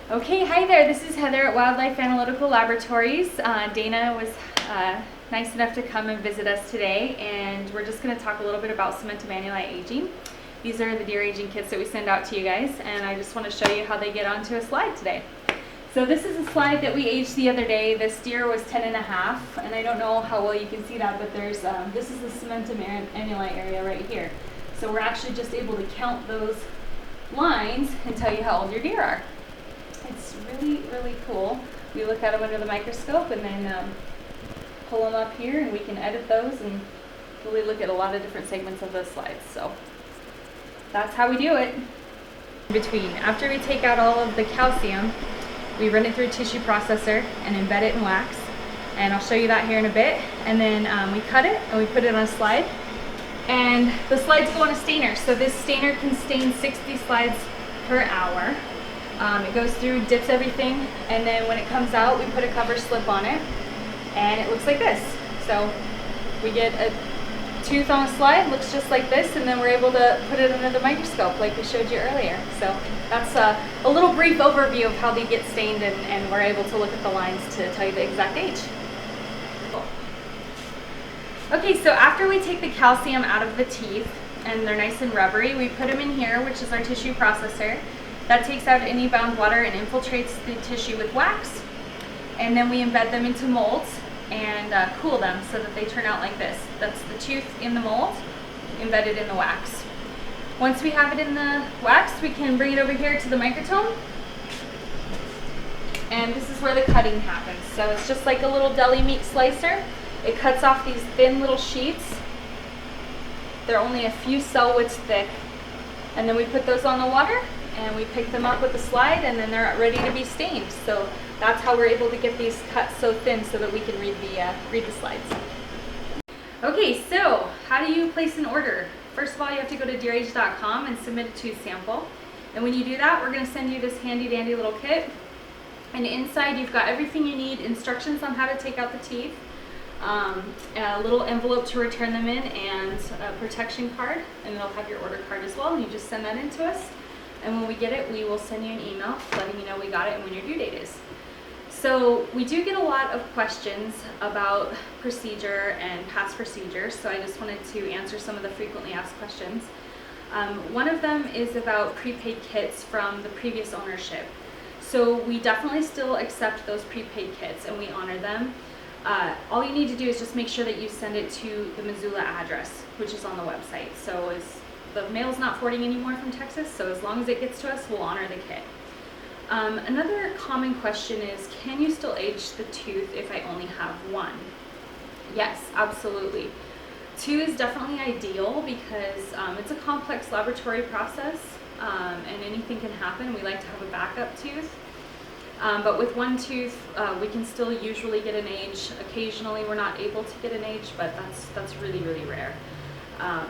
Okay, hi there. This is Heather at Wildlife Analytical Laboratories. Dana was nice enough to come and visit us today, and we're just going to talk a little bit about cementomanuli aging. These are the deer aging kits that we send out to you guys, and I just want to show you how they get onto a slide today. So this is a slide that we aged the other day. This deer was 10 and a half, and I don't know how well you can see that, but there's this is the cementomanuli area right here. So we're actually just able to count those lines and tell you how old your deer are. It's really, really cool. We look at them under the microscope and then pull them up here, and we can edit those and really look at a lot of different segments of those slides. So that's how we do it. In between, after we take out all of the calcium, we run it through a tissue processor and embed it in wax. And I'll show you that here in a bit. And then we cut it and we put it on a slide. And the slides go on a stainer. So this stainer can stain 60 slides per hour. It goes through, dips everything, and then when it comes out, we put a cover slip on it, and it looks like this. So we get a tooth on a slide, looks just like this, and then we're able to put it under the microscope like we showed you earlier. So that's a little brief overview of how they get stained, and we're able to look at the lines to tell you the exact age. Okay, so after we take the calcium out of the teeth, and they're nice and rubbery, we put them in here, which is our tissue processor. That takes out any bound water and infiltrates the tissue with wax. And then we embed them into molds and cool them so that they turn out like this. That's the tooth in the mold, embedded in the wax. Once we have it in the wax, we can bring it over here to the microtome. And this is where the cutting happens. So it's just like a little deli meat slicer. It cuts off these thin little sheets. They're only a few cell widths thick. And then we put those on the water, and we pick them up with a slide, and then they're ready to be stained. So that's how we're able to get these cut so thin so that we can read the slides. Okay, so how do you place an order? First of all, you have to go to deerage.com and submit a tooth sample. And when you do that, we're going to send you this handy dandy little kit. And inside you've got everything you need, instructions on how to take out the teeth, a little envelope to return them in, and a protection card, and it'll have your order card as well, and you just send that in to us. And when we get it, we will send you an email letting you know we got it and when your due date is. So we do get a lot of questions about procedure and past procedures, so I just wanted to answer some of the frequently asked questions. One of them is about prepaid kits from the previous ownership. So we definitely still accept those prepaid kits and we honor them. All you need to do is just make sure that you send it to the Missoula address, which is on the website. So the mail's not forwarding anymore from Texas, so as long as it gets to us, we'll honor the kit. Another common question is, can you still age the tooth if I only have one? Yes, absolutely. Two is definitely ideal because it's a complex laboratory process, and anything can happen. We like to have a backup tooth. But with one tooth, we can still usually get an age. Occasionally we're not able to get an age, but that's really, really rare.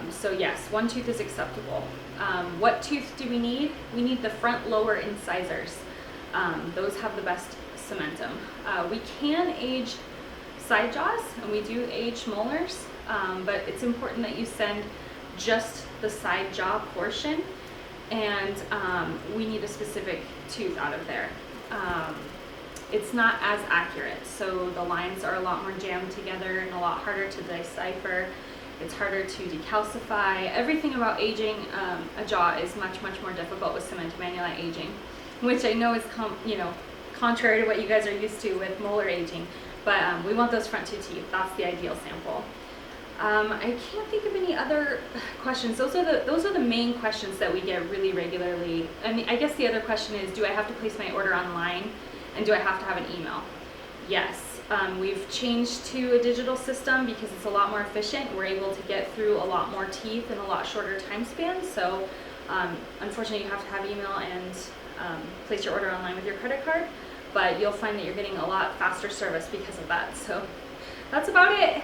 So yes, one tooth is acceptable. What tooth do we need? We need the front lower incisors. Those have the best cementum. We can age side jaws, and we do age molars, but it's important that you send just the side jaw portion, and we need a specific tooth out of there. It's not as accurate, so the lines are a lot more jammed together and a lot harder to decipher. It's harder to decalcify. Everything about aging a jaw is much, much more difficult with cementomanuli aging, which I know is contrary to what you guys are used to with molar aging, but we want those front two teeth. That's the ideal sample. I can't think of any other questions. Those are the main questions that we get really regularly. I guess the other question is, do I have to place my order online, and do I have to have an email? Yes. We've changed to a digital system because it's a lot more efficient. We're able to get through a lot more teeth in a lot shorter time span. So unfortunately you have to have email and place your order online with your credit card, but you'll find that you're getting a lot faster service because of that. So that's about it.